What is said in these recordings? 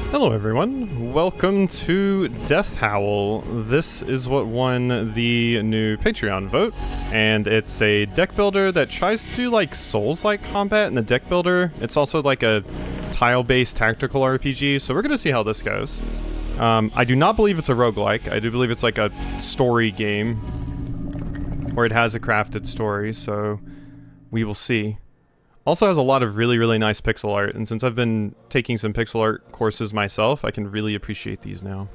Hello everyone, welcome to Death Howl. This is what won the new Patreon vote, and it's a deck builder that tries to do like Souls-like combat in the deck builder. It's also like a tile-based tactical RPG, so we're gonna see how this goes. I do not believe it's a roguelike. I do believe it's like a story game, or it has a crafted story, so we will see. Also has a lot of really nice pixel art, and since I've been taking some pixel art courses myself, I can really appreciate these now.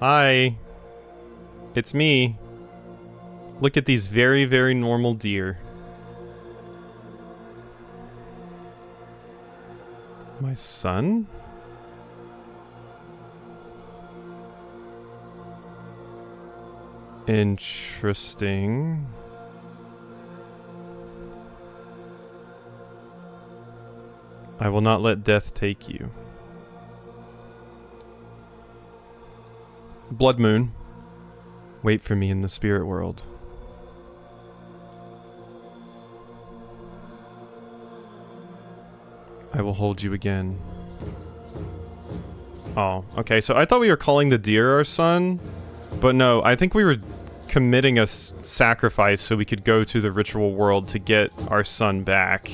Hi. It's me. Look at these very normal deer. My son? Interesting. I will not let death take you. Blood Moon. Wait for me in the spirit world. I will hold you again. Oh, okay, so I thought we were calling the deer our son, but no, I think we were committing a sacrifice so we could go to the ritual world to get our son back.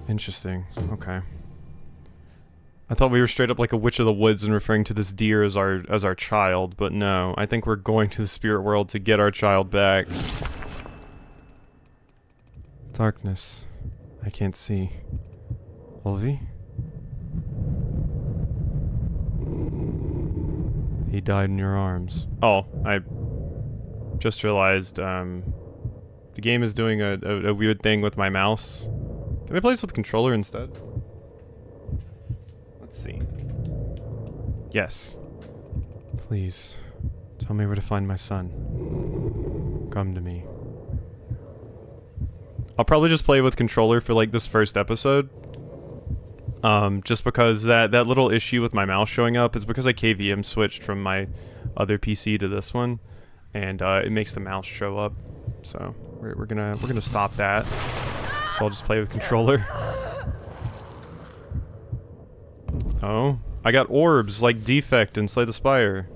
Interesting. Okay. I thought we were straight up like a witch of the woods and referring to this deer as our child, but no, I think we're going to the spirit world to get our child back. Darkness. I can't see. Olvi? He died in your arms. Oh, I just realized, the game is doing a weird thing with my mouse. Can I play this with controller instead? Let's see. Yes. Please, tell me where to find my son. Come to me. I'll probably just play with controller for like this first episode. Just because that little issue with my mouse showing up is because I KVM switched from my other PC to this one, and it makes the mouse show up. So we're gonna stop that. So I'll just play with controller. Oh, I got orbs like Defect and Slay the Spire.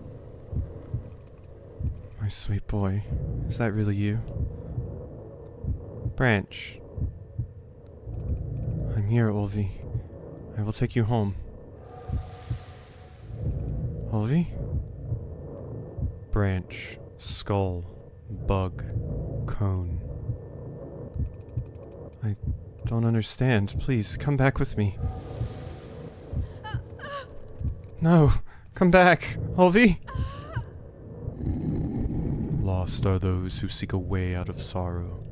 My sweet boy, is that really you? Branch. I'm here, Olvi. I will take you home. Olvi? Branch, skull, bug, cone. I don't understand. Please, come back with me. No, come back, Olvi! Lost are those who seek a way out of sorrow.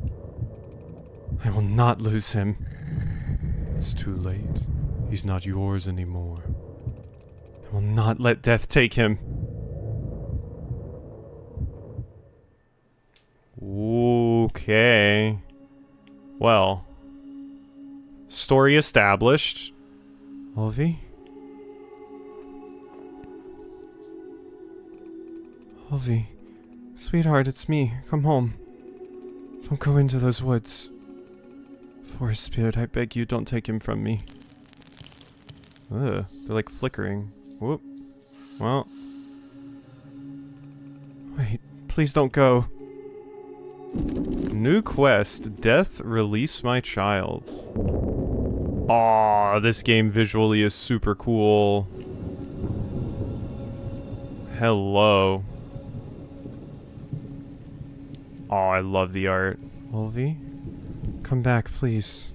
I will not lose him. It's too late. He's not yours anymore. I will not let death take him. Okay. Well. Story established. Olvi? Olvi. Sweetheart, it's me. Come home. Don't go into those woods. Forest spirit, I beg you, don't take him from me. Ugh, they're like flickering. Whoop. Well. Wait, please don't go. New quest, Death Release My Child. Aw, this game visually is super cool. Hello. Aw, I love the art. Olvi? Come back, please.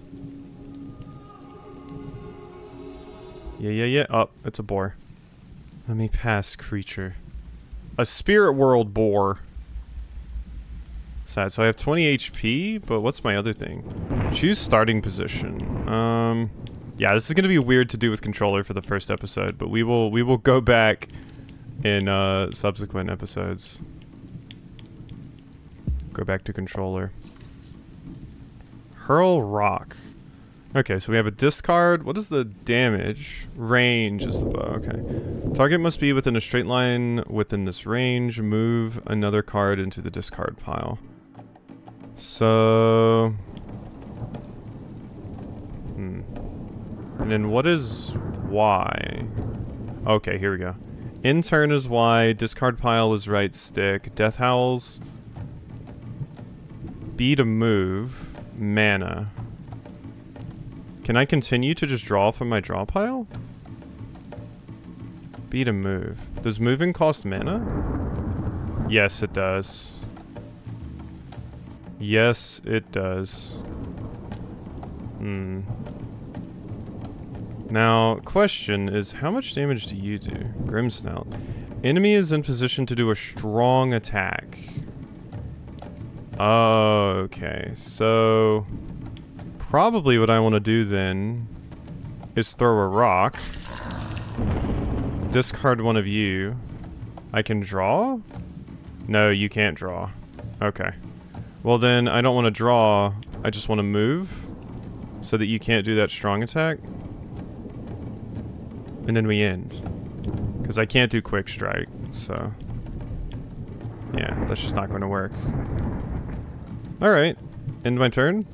Yeah. Oh, it's a boar. Let me pass, creature. A spirit world boar. Sad. So I have 20 HP, but what's my other thing? Choose starting position. Yeah, this is gonna be weird to do with controller for the first episode, but we will go back in subsequent episodes. Go back to controller. Hurl rock. Okay, so we have a discard. What is the damage? Range is the bow. Okay. Target must be within a straight line within this range. Move another card into the discard pile. So... And then what is Y? Okay, here we go. In turn is Y, discard pile is right stick, Death Howls, B to move, mana. Can I continue to just draw from my draw pile? B to move. Does moving cost mana? Yes, it does. Yes, it does. Now, question is, how much damage do you do? Grimsnout. Enemy is in position to do a strong attack. Okay, so... probably what I want to do then is throw a rock. Discard one of you. I can draw? No, you can't draw. Okay. Well then, I don't want to draw. I just want to move. So that you can't do that strong attack. And then we end. Because I can't do quick strike, so... yeah, that's just not going to work. Alright. End my turn.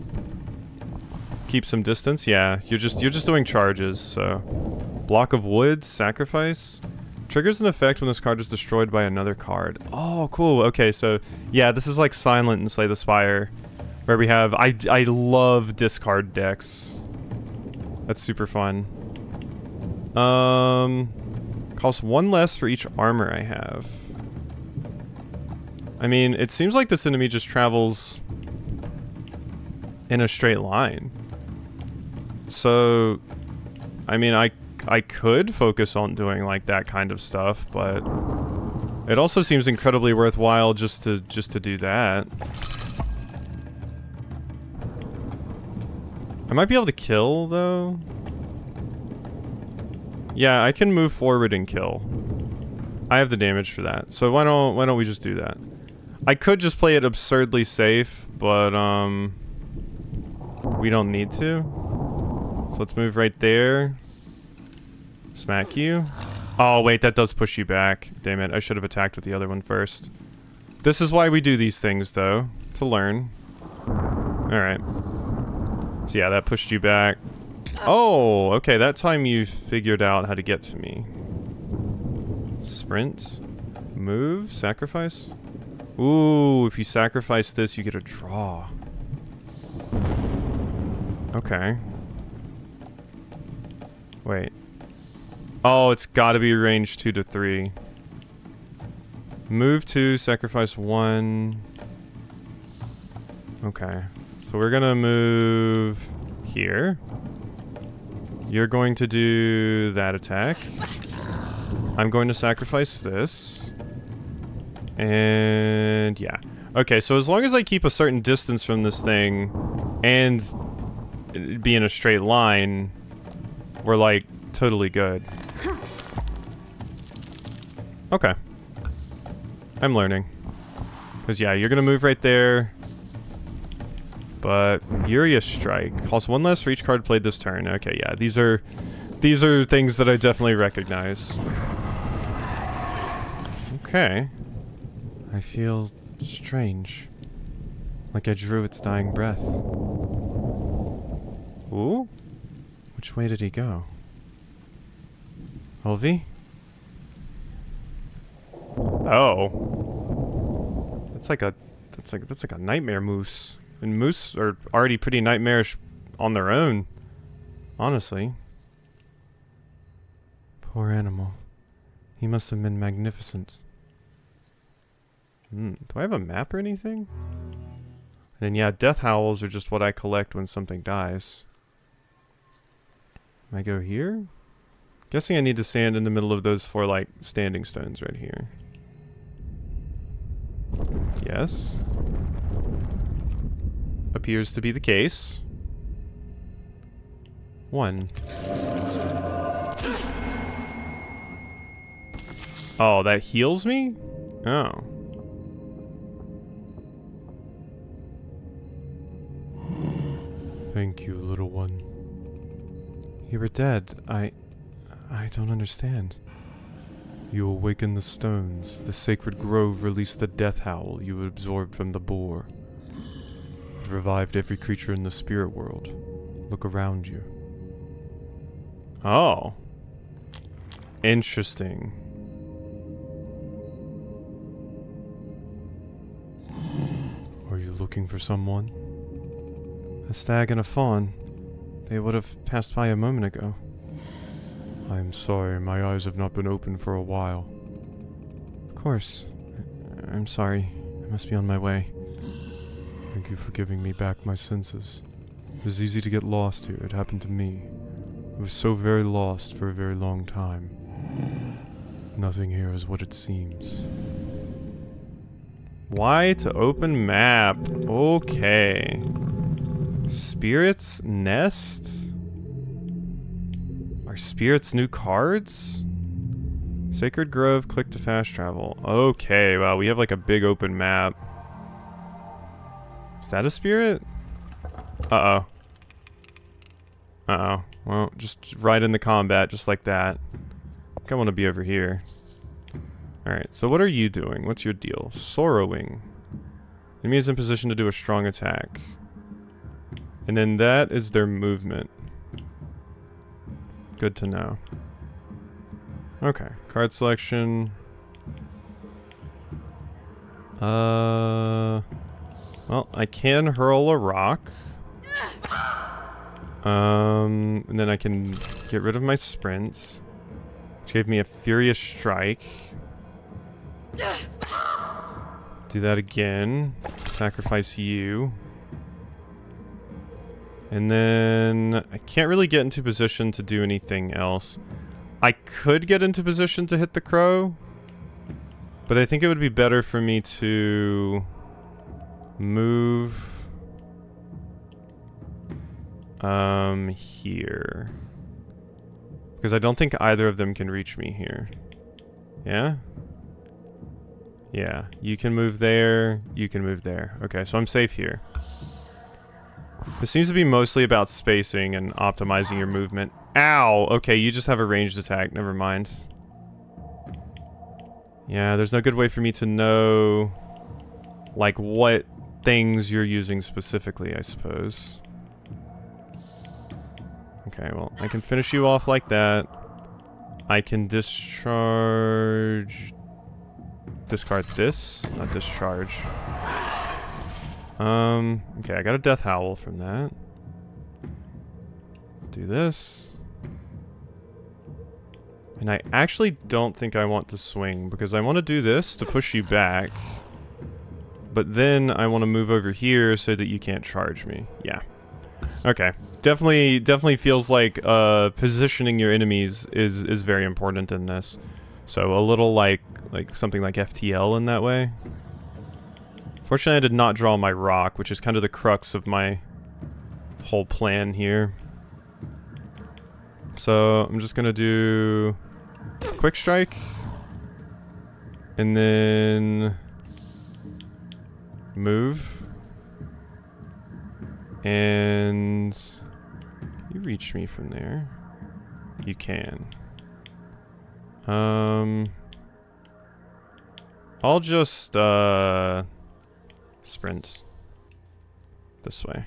Keep some distance. Yeah, you're just doing charges, so... block of wood, sacrifice. Triggers an effect when this card is destroyed by another card. Oh, cool. Okay, so... yeah, this is like Silent and Slay the Spire. Where we have... I love discard decks. That's super fun. Costs one less for each armor I have. I mean, it seems like this enemy just travels in a straight line. So, I mean, I could focus on doing like that kind of stuff, but it also seems incredibly worthwhile just to do that. I might be able to kill though. Yeah, I can move forward and kill. I have the damage for that. So why don't we just do that? I could just play it absurdly safe, but we don't need to. So let's move right there. Smack you. Oh wait, that does push you back. Damn it, I should have attacked with the other one first. This is why we do these things though, to learn. Alright. So yeah, that pushed you back. Oh, okay, that time you figured out how to get to me. Sprint. Move. Sacrifice. Ooh, if you sacrifice this, you get a draw. Okay. Wait. Oh, it's gotta be range 2 to 3. Move 2, sacrifice 1. Okay. So we're gonna move here. You're going to do that attack. I'm going to sacrifice this. And yeah. Okay, so as long as I keep a certain distance from this thing and be in a straight line, we're like totally good. Okay. I'm learning. Because yeah, you're going to move right there. But Furious Strike costs one less for each card played this turn. Okay, yeah, these are things that I definitely recognize. Okay. I feel strange. Like I drew its dying breath. Ooh? Which way did he go? Olvi? Oh. That's like a nightmare moose. And moose are already pretty nightmarish on their own, honestly. Poor animal. He must have been magnificent. Do I have a map or anything? And yeah, death howls are just what I collect when something dies. I go here? Guessing I need to stand in the middle of those 4, like, standing stones right here. Yes. Appears to be the case. 1. Oh, that heals me? Oh. Thank you, little one. You were dead. I don't understand. You awakened the stones. The sacred grove released the death howl you absorbed from the boar. revived every creature in the spirit world. Look around you. Oh. Interesting. Are you looking for someone? A stag and a fawn. They would have passed by a moment ago. I am sorry, my eyes have not been open for a while. Of course. I'm sorry. I must be on my way. Thank you for giving me back my senses. It was easy to get lost here. It happened to me. I was so very lost for a very long time. Nothing here is what it seems. Why to open map? Okay. Spirit's Nest? Are Spirit's new cards? Sacred Grove, click to fast travel. Okay, wow, we have like a big open map. Is that a spirit? Uh-oh. Uh-oh. Well, just right in the combat, just like that. I think I want to be over here. Alright, so what are you doing? What's your deal? Sorrowing. Enemy is in position to do a strong attack. And then that is their movement. Good to know. Okay, card selection. Well, I can hurl a rock. And then I can get rid of my sprints. Which gave me a Furious Strike. Do that again. Sacrifice you. And then I can't really get into position to do anything else. I could get into position to hit the crow, but I think it would be better for me to move here. Because I don't think either of them can reach me here. Yeah? Yeah, you can move there, you can move there. Okay, so I'm safe here. This seems to be mostly about spacing and optimizing your movement. Ow! Okay, you just have a ranged attack. Never mind. Yeah, there's no good way for me to know, like, what things you're using specifically, I suppose. Okay, well, I can finish you off like that. I can discharge... Discard this, not discharge. Okay, I got a Death Howl from that. Do this. And I actually don't think I want to swing, because I want to do this to push you back. But then I want to move over here so that you can't charge me. Yeah. Okay. Definitely feels like positioning your enemies is very important in this. So a little like something like FTL in that way. Fortunately, I did not draw my rock, which is kind of the crux of my whole plan here. So I'm just gonna do Quick Strike, and then move, and you reach me from there. You can. I'll just sprint this way.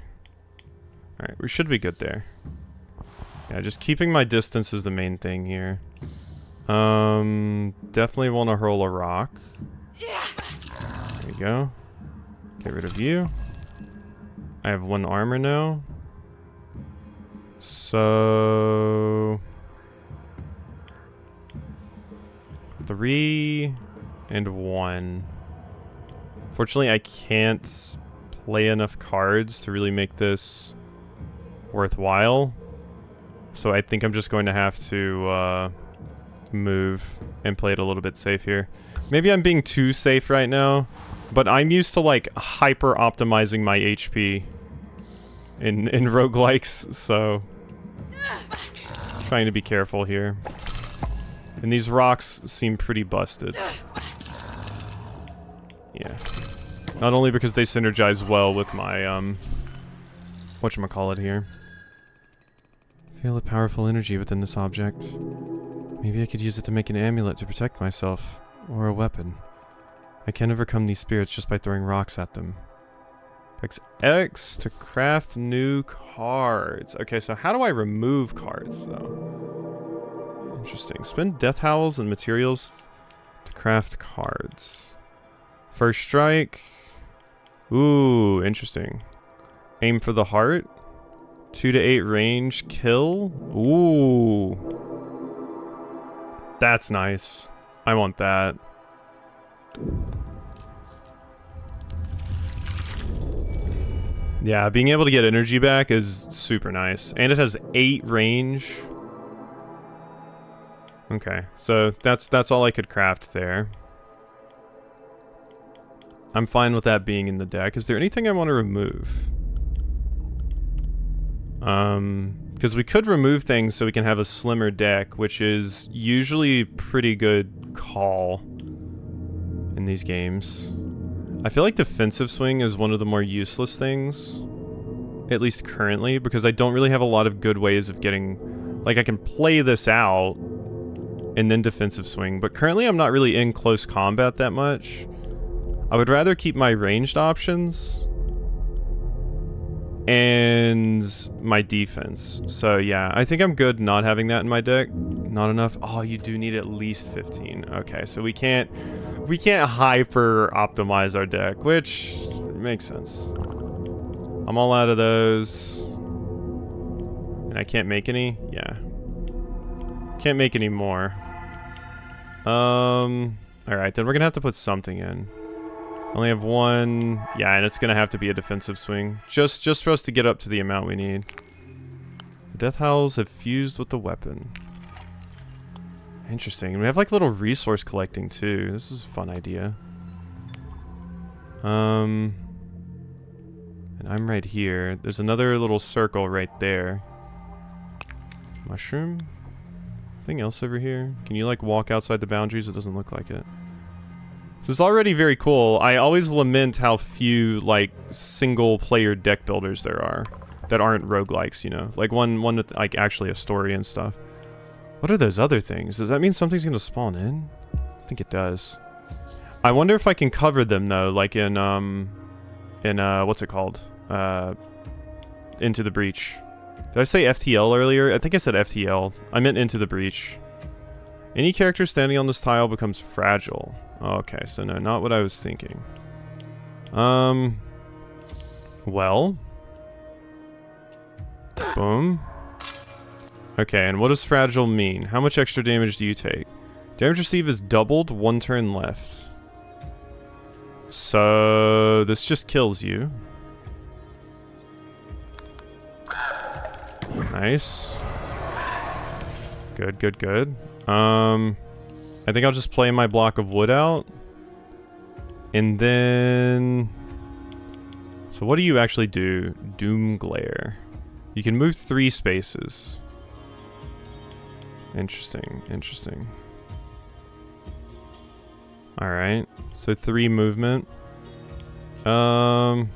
Alright, we should be good there. Yeah, just keeping my distance is the main thing here. Definitely want to hurl a rock. There we go. Get rid of you. I have 1 armor now. So... 3 and 1. Fortunately, I can't play enough cards to really make this worthwhile. So I think I'm just going to have to move and play it a little bit safe here. Maybe I'm being too safe right now, but I'm used to like hyper optimizing my HP in roguelikes, so trying to be careful here. And these rocks seem pretty busted. Yeah. Not only because they synergize well with my whatchamacallit here. Feel a powerful energy within this object. Maybe I could use it to make an amulet to protect myself, or a weapon. I can overcome these spirits just by throwing rocks at them. Press X to craft new cards. Okay, so how do I remove cards, though? Interesting. Spend death howls and materials to craft cards. First strike. Ooh, interesting. Aim for the heart. 2 to 8 range. Kill. Ooh. That's nice. I want that. Yeah, being able to get energy back is super nice. And it has 8 range. Okay, so that's all I could craft there. I'm fine with that being in the deck. Is there anything I want to remove? Because we could remove things so we can have a slimmer deck, which is usually pretty good call in these games. I feel like defensive swing is one of the more useless things, at least currently, because I don't really have a lot of good ways of getting, like I can play this out and then defensive swing, but currently I'm not really in close combat that much. I would rather keep my ranged options and my defense. So yeah, I think I'm good not having that in my deck. Not enough. Oh, you do need at least 15. Okay, so we can't hyper optimize our deck, which makes sense. I'm all out of those. And I can't make any? Yeah. Can't make any more. Alright, then we're gonna have to put something in. Only have one. Yeah, and it's gonna have to be a defensive swing. Just for us to get up to the amount we need. The Death Howls have fused with the weapon. Interesting. We have like little resource collecting too. This is a fun idea. And I'm right here. There's another little circle right there. Mushroom? Anything else over here? Can you like walk outside the boundaries? It doesn't look like it. This is already very cool. I always lament how few like single player deck builders there are that aren't roguelikes, you know? Like one with like actually a story and stuff. What are those other things? Does that mean something's gonna spawn in? I think it does. I wonder if I can cover them though, like in what's it called? Into the Breach. Did I say FTL earlier? I think I said FTL. I meant Into the Breach. Any character standing on this tile becomes fragile. Okay, so no, not what I was thinking. Well. Boom. Okay, and what does fragile mean? How much extra damage do you take? Damage received is doubled, 1 turn left. So this just kills you. Nice. Good, good, good. I think I'll just play my block of wood out. And then... So what do you actually do? Doom Glare. You can move 3 spaces. Interesting, interesting. Alright, so 3 movement. I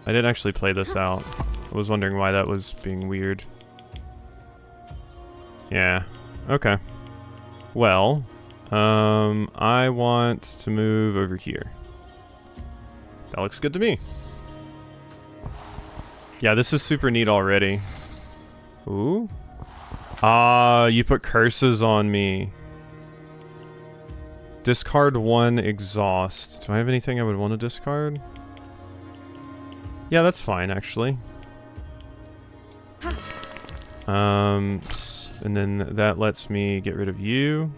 didn't actually play this out. I was wondering why that was being weird. Yeah, okay. Well, I want to move over here. That looks good to me. Yeah, this is super neat already. Ooh. Ah, you put curses on me. Discard 1 exhaust. Do I have anything I would want to discard? Yeah, that's fine, actually. And then that lets me get rid of you.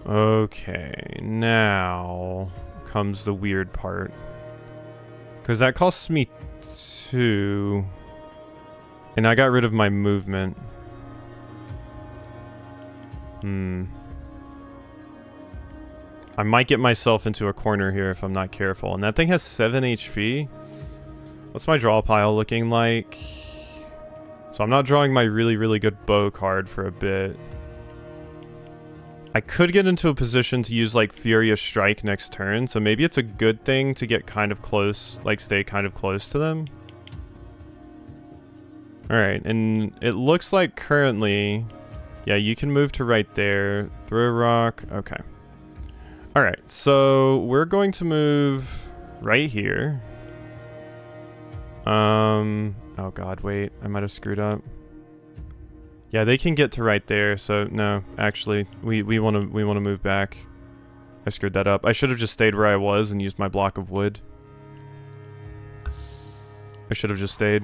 Okay, now comes the weird part. Because that costs me 2. And I got rid of my movement. I might get myself into a corner here if I'm not careful. And that thing has 7 HP. What's my draw pile looking like? So I'm not drawing my really, really good bow card for a bit. I could get into a position to use like Furious Strike next turn, so maybe it's a good thing to get kind of close, like stay kind of close to them. Alright, and it looks like currently, yeah, you can move to right there, throw a rock, okay. Alright, so we're going to move right here. Oh god, wait. I might have screwed up. Yeah, they can get to right there, so no, actually, we want to move back. I screwed that up. I should have just stayed where I was and used my block of wood. I should have just stayed.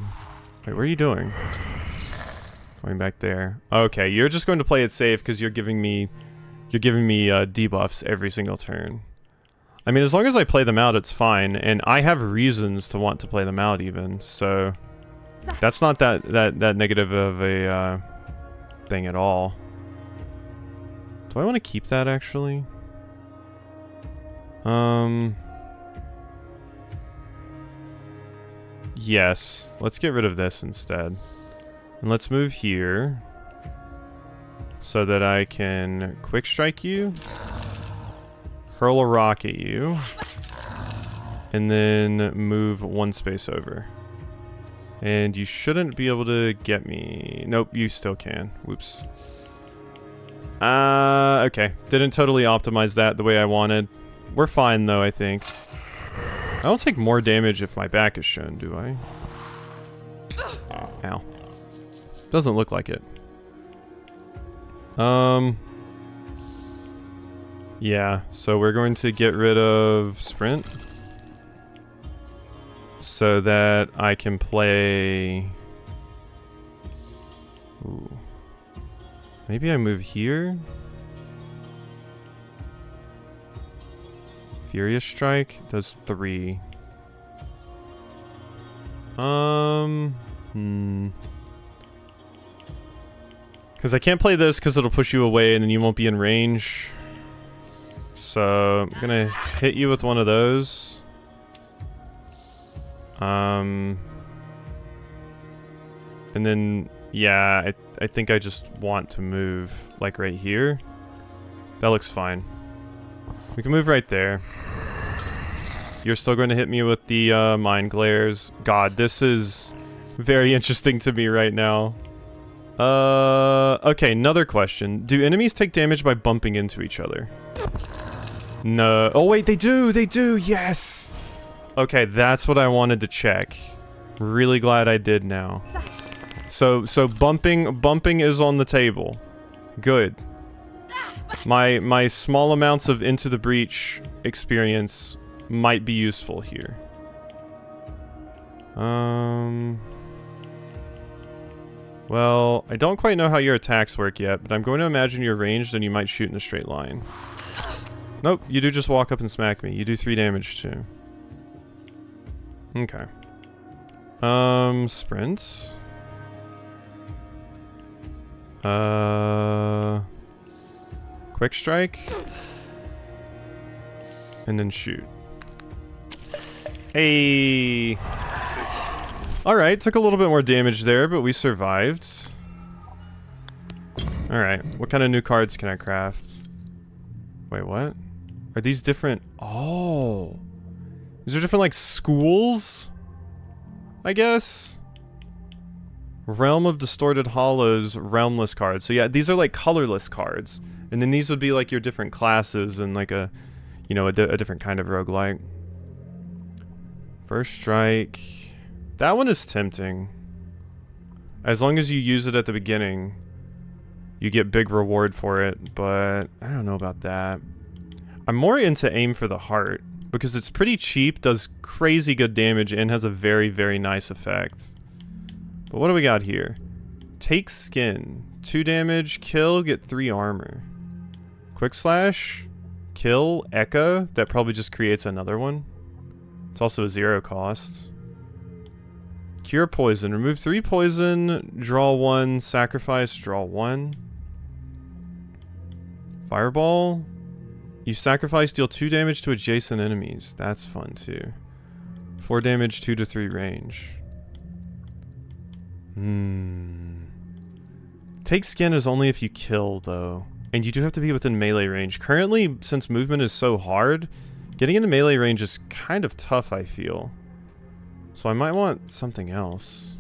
Wait, what are you doing? Going back there. Okay, you're just going to play it safe because you're giving me debuffs every single turn. I mean, as long as I play them out, it's fine, and I have reasons to want to play them out even, so that's not that negative of a thing at all. Do I want to keep that actually? Yes, let's get rid of this instead. And let's move here so that I can quick strike you, hurl a rock at you, and then move one space over. And you shouldn't be able to get me. Nope, you still can. Whoops. Okay. Didn't totally optimize that the way I wanted. We're fine though, I think. I don't take more damage if my back is shown, do I? Ow. Doesn't look like it. Yeah, so we're going to get rid of sprint so that I can play... Ooh. Maybe I move here? Furious Strike does 3. Because I can't play this because it'll push you away and then you won't be in range. So I'm gonna hit you with one of those. And then, yeah, I think I just want to move, like right here. That looks fine. We can move right there. You're still going to hit me with the mind glares. God, this is very interesting to me right now. Okay, another question. Do enemies take damage by bumping into each other? No. Oh wait, they do! They do! Yes! Okay, that's what I wanted to check. Really glad I did now. So bumping is on the table. Good. My small amounts of Into the Breach experience might be useful here. Well, I don't quite know how your attacks work yet, but I'm going to imagine you're ranged and you might shoot in a straight line. Nope, you do just walk up and smack me. You do 3 damage too. Okay. Sprint. Quick strike. And then shoot. Hey. Alright, took a little bit more damage there, but we survived. Alright, what kind of new cards can I craft? Wait, what? Are these different? Oh. These are different, like, schools? I guess? Realm of Distorted Hollows, Realmless cards. So yeah, these are like colorless cards. And then these would be like your different classes and like a, you know, a different kind of roguelike. First Strike. That one is tempting. As long as you use it at the beginning, you get big reward for it, but I don't know about that. I'm more into Aim for the Heart, because it's pretty cheap, does crazy good damage, and has a very, very nice effect. But what do we got here? Take Skin. 2 damage, kill, get 3 armor. Quick Slash, kill, Echo, that probably just creates another one. It's also a 0 cost. Cure Poison. Remove 3 poison, draw 1, sacrifice, draw 1. Fireball. You sacrifice, deal 2 damage to adjacent enemies. That's fun too. 4 damage, 2 to 3 range. Take Skin is only if you kill, though. And you do have to be within melee range. Currently, since movement is so hard, getting into melee range is kind of tough, I feel. So I might want something else.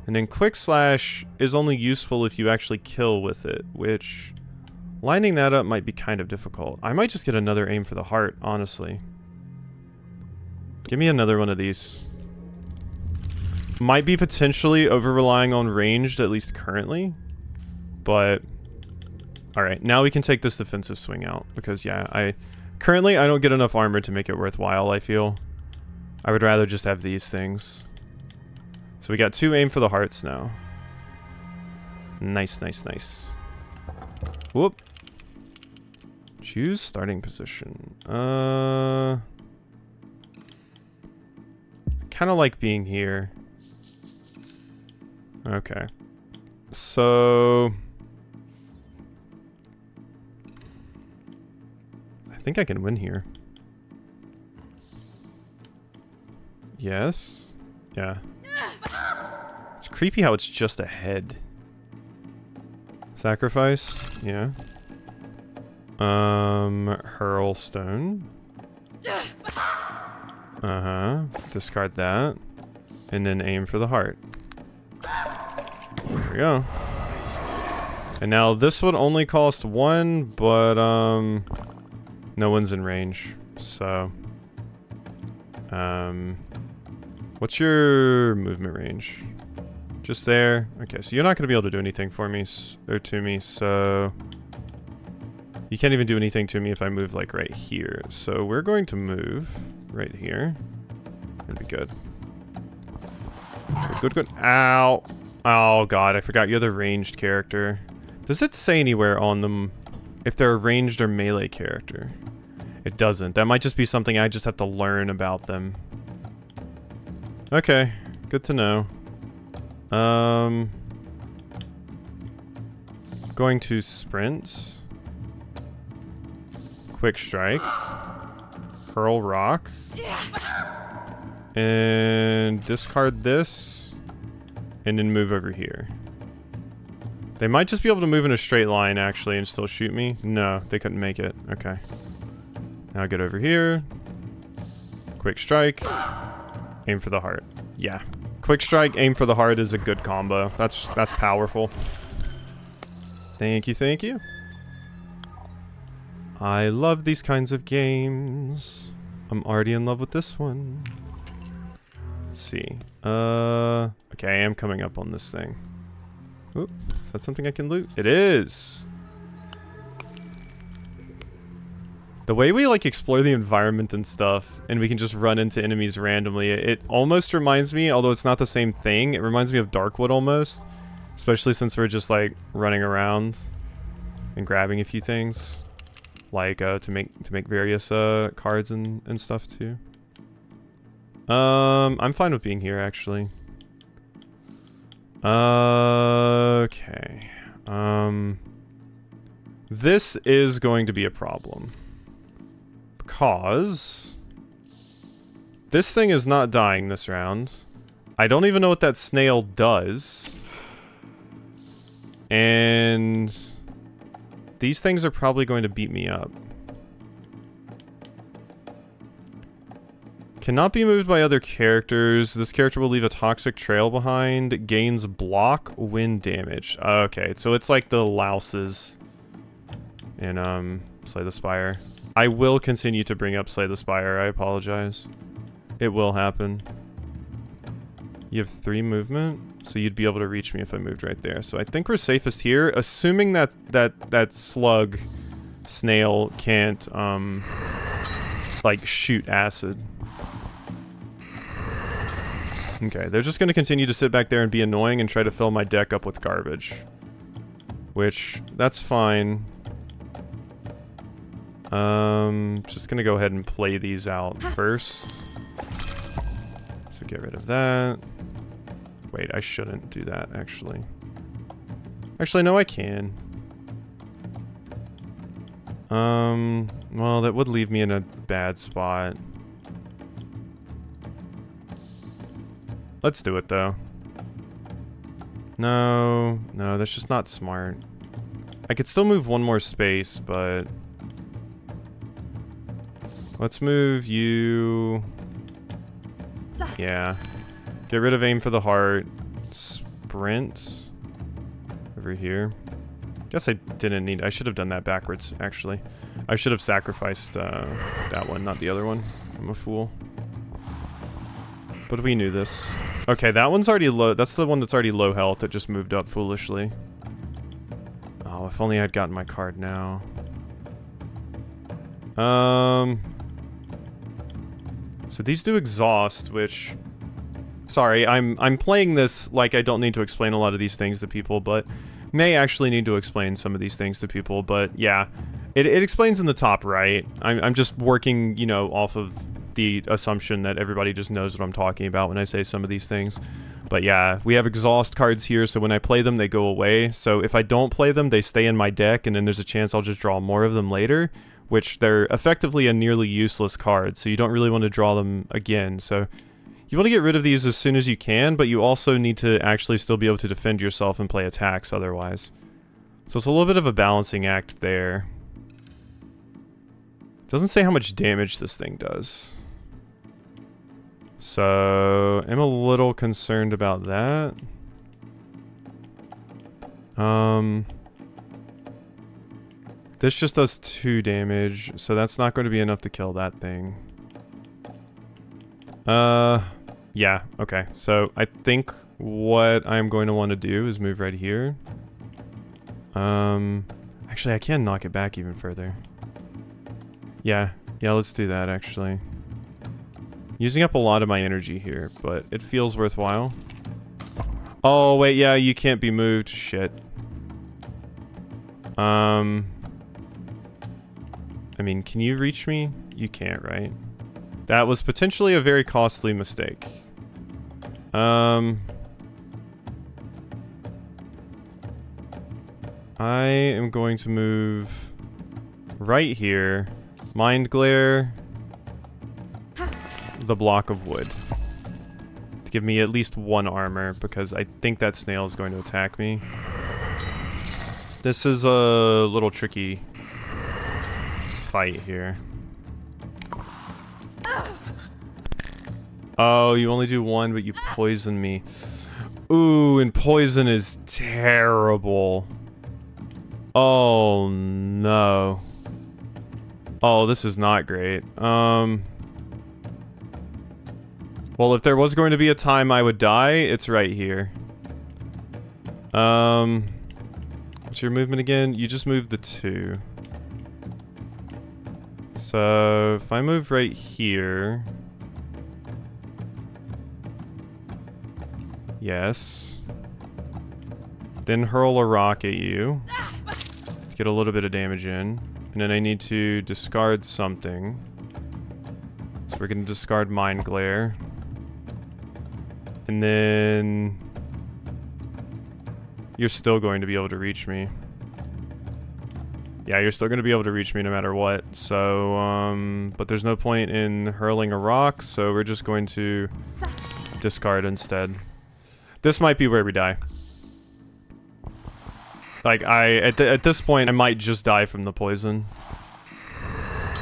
And then Quick Slash is only useful if you actually kill with it, which... lining that up might be kind of difficult. I might just get another Aim for the Heart, honestly. Give me another one of these. Might be potentially over-relying on ranged, at least currently. But... Alright, now we can take this defensive swing out. Because, yeah, currently, I don't get enough armor to make it worthwhile, I feel. I would rather just have these things. So we got 2 aim for the hearts now. Nice, nice, nice. Whoop. Choose starting position. Kind of like being here. Okay. So... I think I can win here. Yes. Yeah. It's creepy how it's just a head. Sacrifice. Yeah. Hurl stone. Uh-huh. Discard that. And then aim for the heart. There we go. And now this would only cost 1, but, no one's in range. So, what's your movement range? Just there? Okay, so you're not going to be able to do anything for me, or to me, so... You can't even do anything to me if I move, like, right here. So we're going to move right here. That'd be good. Good, good, good. Ow! Oh, God, I forgot you're the ranged character. Does it say anywhere on them if they're a ranged or melee character? It doesn't. That might just be something I just have to learn about them. Okay, good to know. Going to sprint. Quick strike. Hurl rock. And discard this. And then move over here. They might just be able to move in a straight line, actually, and still shoot me. No, they couldn't make it. Okay. Now get over here. Quick strike. Aim for the heart. Yeah. Quick strike, aim for the heart is a good combo. That's powerful. Thank you, thank you. I love these kinds of games. I'm already in love with this one. Let's see. Okay, I am coming up on this thing. Oop, is that something I can loot? It is! The way we, like, explore the environment and stuff, and we can just run into enemies randomly, it almost reminds me, although it's not the same thing, it reminds me of Darkwood almost. Especially since we're just, like, running around and grabbing a few things. Like, to make various, cards and stuff, too. I'm fine with being here, actually. Okay. This is going to be a problem. Because this thing is not dying this round. I don't even know what that snail does. And these things are probably going to beat me up. Cannot be moved by other characters. This character will leave a toxic trail behind. Gains block wind damage. Okay, so it's like the louses in Slay the Spire. I will continue to bring up Slay the Spire. I apologize. It will happen. You have 3 movement, so you'd be able to reach me if I moved right there. So I think we're safest here, assuming that slug snail can't like shoot acid. Okay, they're just gonna continue to sit back there and be annoying and try to fill my deck up with garbage. Which, that's fine. Just gonna go ahead and play these out first. So get rid of that. Wait, I shouldn't do that, actually. Actually, no, I can. Well, that would leave me in a bad spot. Let's do it, though. No, that's just not smart. I could still move one more space, but... Let's move you... Yeah. Get rid of aim for the heart. Sprint. Over here. Guess I didn't need... I should have done that backwards, actually. I should have sacrificed that one, not the other one. I'm a fool. But we knew this. Okay, that one's already low. That's the one that's already low health that just moved up foolishly. Oh, if only I'd gotten my card now. So these do exhaust, which... Sorry, I'm playing this like I don't need to explain a lot of these things to people, but may actually need to explain some of these things to people, but yeah. It explains in the top right. I'm just working, you know, off of the assumption that everybody just knows what I'm talking about when I say some of these things. But yeah, we have exhaust cards here, so when I play them, they go away. So if I don't play them, they stay in my deck, and then there's a chance I'll just draw more of them later, which they're effectively a nearly useless card, so you don't really want to draw them again. So you want to get rid of these as soon as you can, but you also need to actually still be able to defend yourself and play attacks otherwise. So it's a little bit of a balancing act there. Doesn't say how much damage this thing does. So I'm a little concerned about that. This just does 2 damage, so that's not going to be enough to kill that thing. Yeah, okay. So I think what I'm going to want to do is move right here. Actually, I can knock it back even further. Yeah, let's do that, actually. Using up a lot of my energy here, but it feels worthwhile. Oh, wait, yeah, you can't be moved. Shit. I mean, can you reach me? You can't, right? That was potentially a very costly mistake. I am going to move right here. Mind Glare. The block of wood. To give me at least 1 armor, because I think that snail is going to attack me. This is a little tricky fight here. Oh, you only do 1, but you poison me. Ooh, and poison is terrible. Oh, no. Oh, this is not great. Well, if there was going to be a time I would die, it's right here. What's your movement again? You just moved the 2. So, if I move right here... Yes. Then hurl a rock at you. Get a little bit of damage in. And then I need to discard something. So we're going to discard Mind Glare. And then... You're still going to be able to reach me. Yeah, you're still going to be able to reach me no matter what. So, but there's no point in hurling a rock, so we're just going to discard instead. This might be where we die. Like, at this point, I might just die from the poison.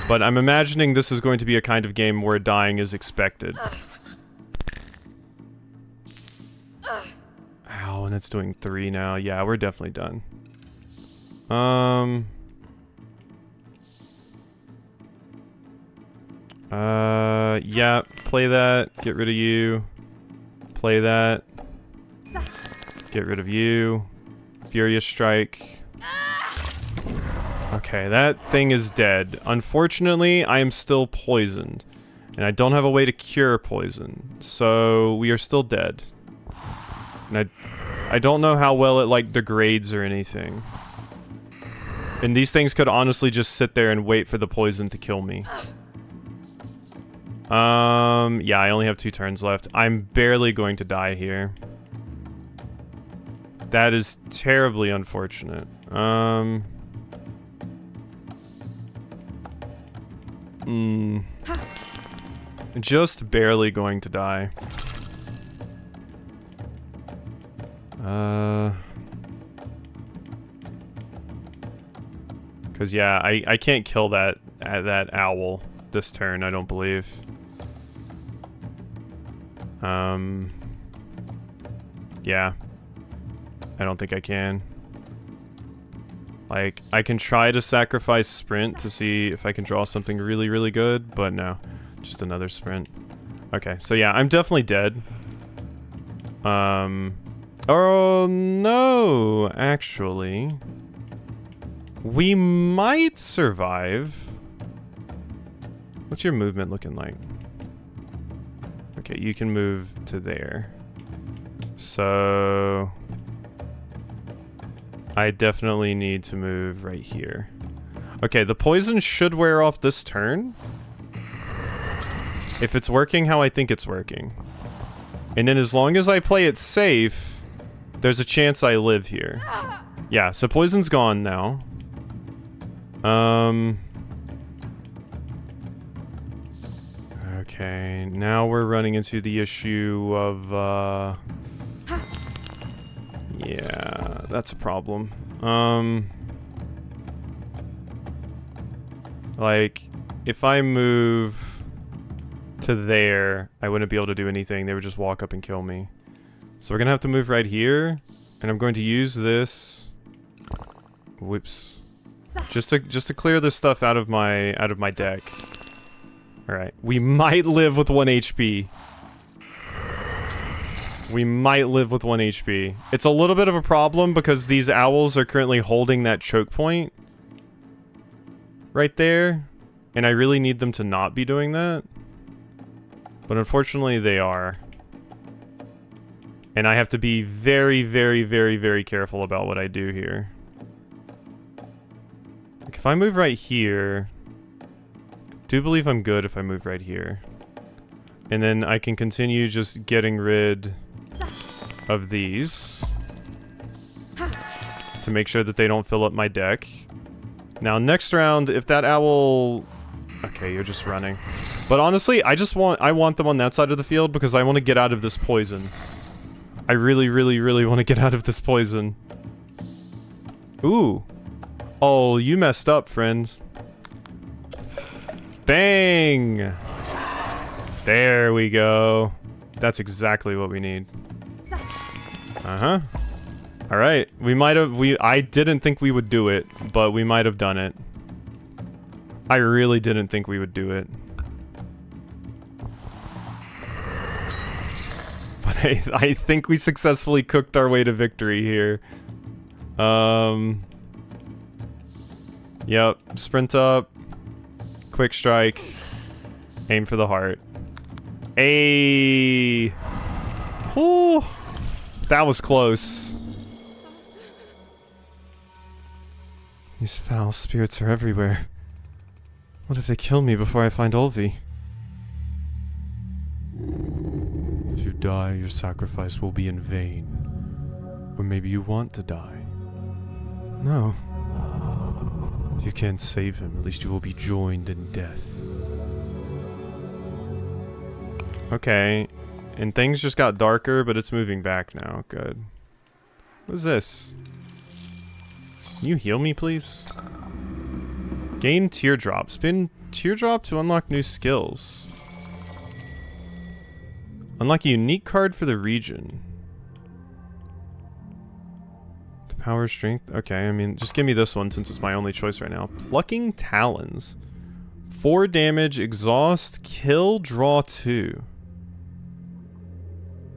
But I'm imagining this is going to be a kind of game where dying is expected. Ow, and it's doing 3 now. Yeah, we're definitely done. Yeah, play that. Get rid of you. Play that. Get rid of you. Furious Strike. Okay, that thing is dead. Unfortunately, I am still poisoned. And I don't have a way to cure poison. So, we are still dead. And I don't know how well it, like, degrades or anything. And these things could honestly just sit there and wait for the poison to kill me. Yeah, I only have 2 turns left. I'm barely going to die here. That is terribly unfortunate. Just barely going to die. Cause yeah, I can't kill that owl this turn, I don't believe. Yeah. I don't think I can. Like, I can try to sacrifice sprint to see if I can draw something really, really good, but no. Just another sprint. Okay, so yeah, I'm definitely dead. Oh no, actually. We might survive. What's your movement looking like? Okay, you can move to there. So I definitely need to move right here. Okay, the poison should wear off this turn. If it's working how I think it's working. And then as long as I play it safe, there's a chance I live here. Yeah, so poison's gone now. Okay, now we're running into the issue of, yeah, that's a problem. Like, if I move to there, I wouldn't be able to do anything. They would just walk up and kill me. So we're gonna have to move right here, and I'm going to use this. Whoops. Just to clear this stuff out of my deck. All right, we might live with 1 HP. We might live with 1 HP. It's a little bit of a problem because these owls are currently holding that choke point right there, and I really need them to not be doing that. But unfortunately, they are. And I have to be very, very, very, very careful about what I do here. Like if I move right here, I do believe I'm good if I move right here. And then I can continue just getting rid of these to make sure that they don't fill up my deck. Now, next round, if that owl... Okay, you're just running. But honestly, I want them on that side of the field because I want to get out of this poison. I really, really, really want to get out of this poison. Ooh. Oh, you messed up, friends. Bang! There we go. That's exactly what we need. Uh-huh. Alright, I didn't think we would do it, but we might have done it. I really didn't think we would do it. But I think we successfully cooked our way to victory here. Yep, sprint up, quick strike, aim for the heart. Ayy! Whew! That was close. These foul spirits are everywhere. What if they kill me before I find Olvi? If you die, your sacrifice will be in vain. Or maybe you want to die. No. If you can't save him, at least you will be joined in death. Okay. And things just got darker, but it's moving back now. Good. What is this? Can you heal me, please? Gain teardrop. Spin teardrop to unlock new skills. Unlock a unique card for the region. The power strength. Okay, I mean, just give me this one since it's my only choice right now. Plucking talons. 4 damage, exhaust, kill, draw 2.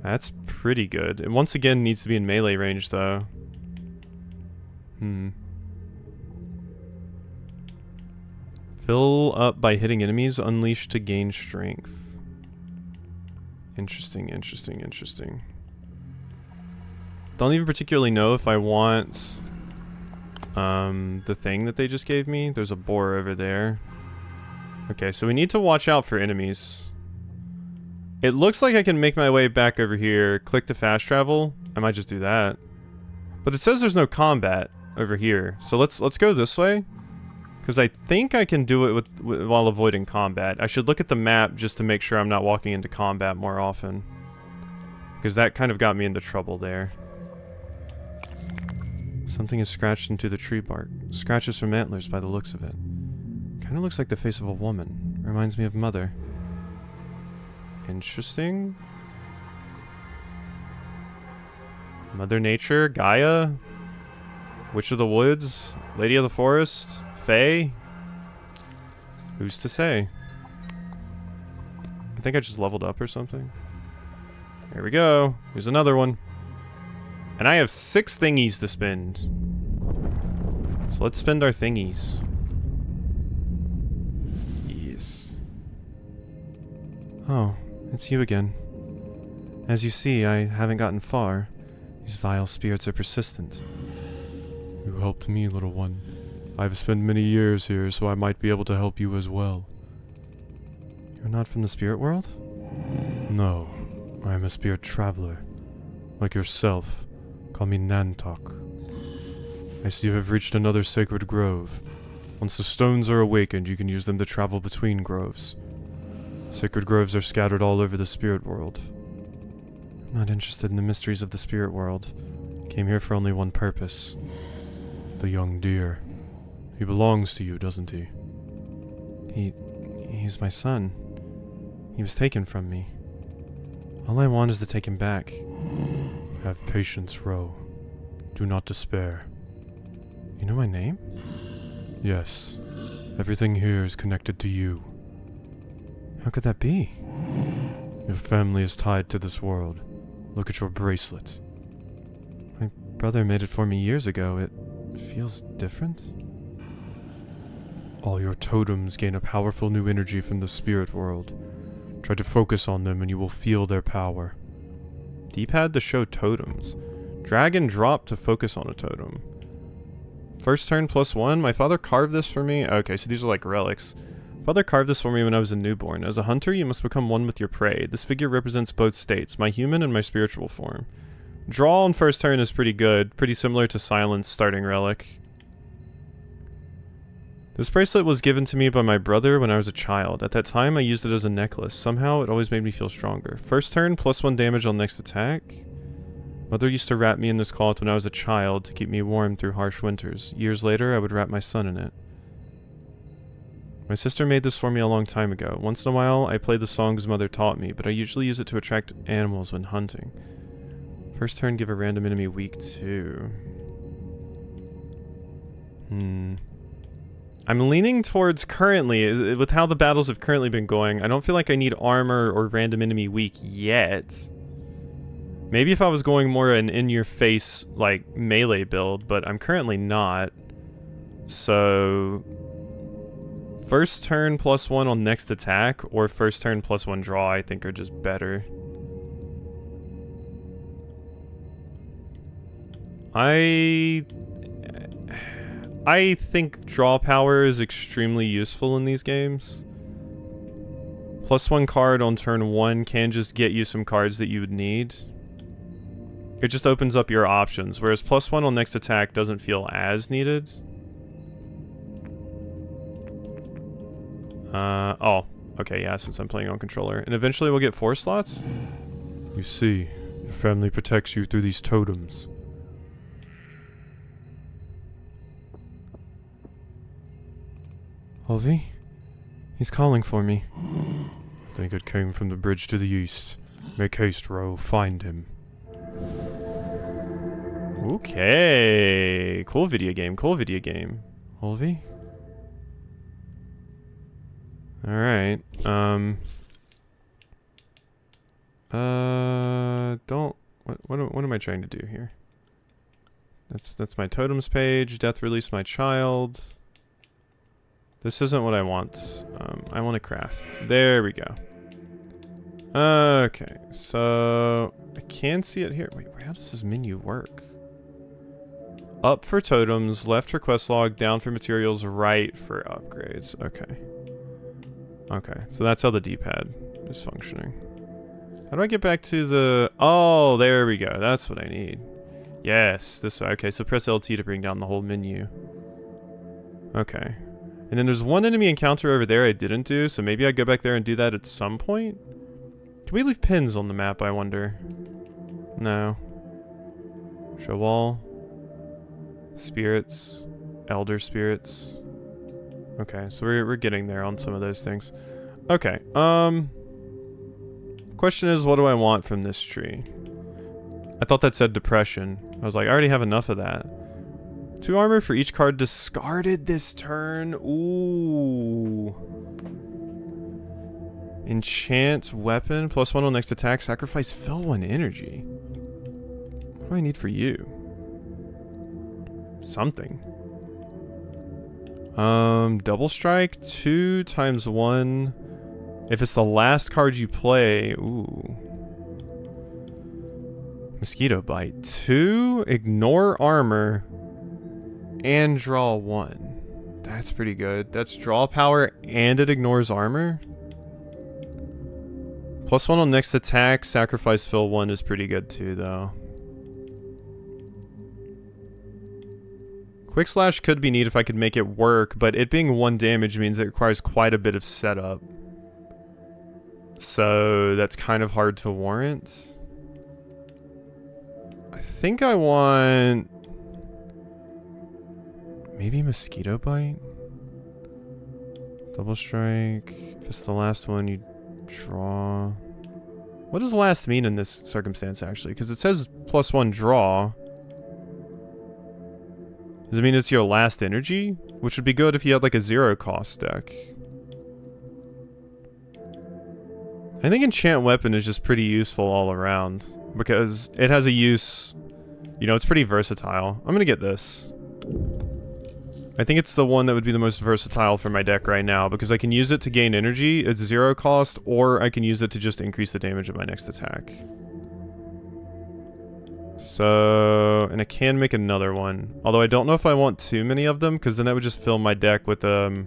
That's pretty good. It once again needs to be in melee range though. Fill up by hitting enemies, unleash to gain strength. Interesting, interesting, interesting. Don't even particularly know if I want the thing that they just gave me. There's a boar over there. Okay, so we need to watch out for enemies. It looks like I can make my way back over here, click to fast travel. I might just do that. But it says there's no combat over here. So let's go this way. Because I think I can do it while avoiding combat. I should look at the map just to make sure I'm not walking into combat more often. Because that kind of got me into trouble there. Something is scratched into the tree bark. Scratches from antlers by the looks of it. Kind of looks like the face of a woman. Reminds me of Mother. Interesting. Mother Nature, Gaia, Witch of the Woods, Lady of the Forest, Fae. Who's to say? I think I just leveled up or something. Here we go. Here's another one. And I have 6 thingies to spend. So let's spend our thingies. Yes. Oh, it's you again. As you see, I haven't gotten far. These vile spirits are persistent. You helped me, little one. I've spent many years here, so I might be able to help you as well. You're not from the spirit world? No, I am a spirit traveler. Like yourself. Call me Nantok. I see you have reached another sacred grove. Once the stones are awakened, you can use them to travel between groves. Sacred groves are scattered all over the spirit world. I'm not interested in the mysteries of the spirit world. I came here for only one purpose. The young deer. He belongs to you, doesn't he? He's my son. He was taken from me. All I want is to take him back. Have patience, Ro. Do not despair. You know my name? Yes. Everything here is connected to you. How could that be? Your family is tied to this world. Look at your bracelet. My brother made it for me years ago. It feels different. All your totems gain a powerful new energy from the spirit world. Try to focus on them and you will feel their power. D-pad to show totems. Drag and drop to focus on a totem. First turn +1. My father carved this for me. Okay, so these are like relics. Father carved this for me when I was a newborn. As a hunter, you must become one with your prey. This figure represents both states, my human and my spiritual form. Draw on first turn is pretty good. Pretty similar to Silence starting relic. This bracelet was given to me by my brother when I was a child. At that time, I used it as a necklace. Somehow, it always made me feel stronger. First turn, +1 damage on next attack. Mother used to wrap me in this cloth when I was a child to keep me warm through harsh winters. Years later, I would wrap my son in it. My sister made this for me a long time ago. Once in a while, I play the songs Mother taught me, but I usually use it to attract animals when hunting. First turn, give a random enemy weak 2. I'm leaning towards currently, with how the battles have currently been going, I don't feel like I need armor or random enemy weak yet. Maybe if I was going more an in-your-face, like, melee build, but I'm currently not. So... first turn +1 on next attack, or first turn +1 draw, I think are just better. I think draw power is extremely useful in these games. +1 card on turn 1 can just get you some cards that you would need. It just opens up your options, whereas +1 on next attack doesn't feel as needed. Oh, okay, yeah, since I'm playing on controller. And eventually we'll get 4 slots? You see, your family protects you through these totems. Olvi? He's calling for me. Think it came from the bridge to the east. Make haste, Ro. Find him. Okay. Cool video game. Cool video game. Olvi? Alright. Don't... What am I trying to do here? That's my totems page. Death release my child. This isn't what I want. I want to craft. There we go. Okay, so I can see it here. Wait, how does this menu work? Up for totems, left for quest log, down for materials, right for upgrades. Okay. Okay, so that's how the D-pad is functioning. How do I get back to the... oh, there we go. That's what I need. Yes, this way. Okay, so press LT to bring down the whole menu. Okay. And then there's one enemy encounter over there I didn't do, so maybe I go back there and do that at some point? Can we leave pins on the map, I wonder? No. Show wall. Spirits. Elder spirits. Okay, so we're getting there on some of those things. Okay, question is, what do I want from this tree? I thought that said depression. I was like, I already have enough of that. 2 armor for each card discarded this turn. Ooh. Enchant weapon, +1 on next attack, sacrifice fill 1 energy. What do I need for you? Something. Double strike, 2 times 1. If it's the last card you play, ooh. Mosquito bite, 2, ignore armor, and draw 1. That's pretty good. That's draw power and it ignores armor. +1 on next attack, sacrifice fill 1 is pretty good too, though. Quick Slash could be neat if I could make it work, but it being 1 damage means it requires quite a bit of setup. So that's kind of hard to warrant. I think I want... maybe Mosquito Bite? Double Strike. If it's the last one, you draw... what does last mean in this circumstance, actually? Because it says +1 draw. Does it mean it's your last energy? Which would be good if you had like a 0 cost deck. I think Enchant Weapon is just pretty useful all around. Because it has a use... you know, it's pretty versatile. I'm gonna get this. I think it's the one that would be the most versatile for my deck right now, because I can use it to gain energy, it's 0 cost, or I can use it to just increase the damage of my next attack. So, and I can make another one. Although I don't know if I want too many of them, because then that would just fill my deck with, there's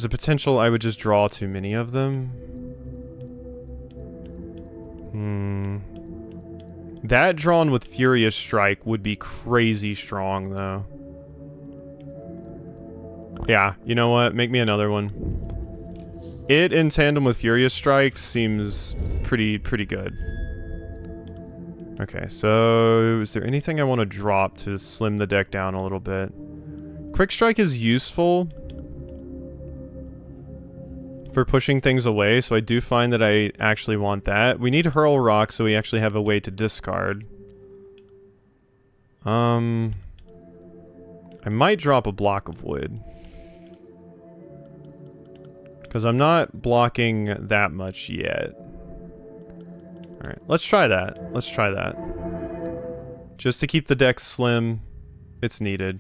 a potential I would just draw too many of them. That drawn with Furious Strike would be crazy strong, though. Yeah, you know what? Make me another one. It in tandem with Furious Strike seems pretty good. Okay, so is there anything I want to drop to slim the deck down a little bit? Quick Strike is useful for pushing things away, so I do find that I actually want that. We need Hurl Rock so we actually have a way to discard. I might drop a block of wood. Because I'm not blocking that much yet. Alright, let's try that. Let's try that. Just to keep the deck slim, it's needed.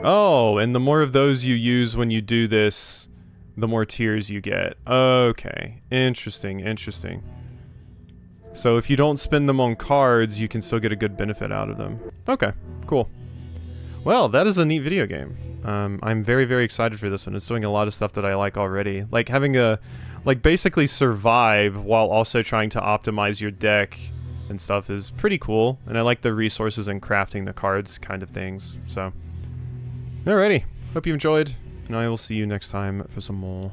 Oh, and the more of those you use when you do this, the more tiers you get. Okay, interesting, interesting. So if you don't spend them on cards, you can still get a good benefit out of them. Okay, cool. Well, that is a neat video game. I'm very excited for this one. It's doing a lot of stuff that I like already. Like having a, like basically survive while also trying to optimize your deck and stuff is pretty cool. And I like the resources and crafting the cards kind of things. So, alrighty. Hope you enjoyed, and I will see you next time for some more.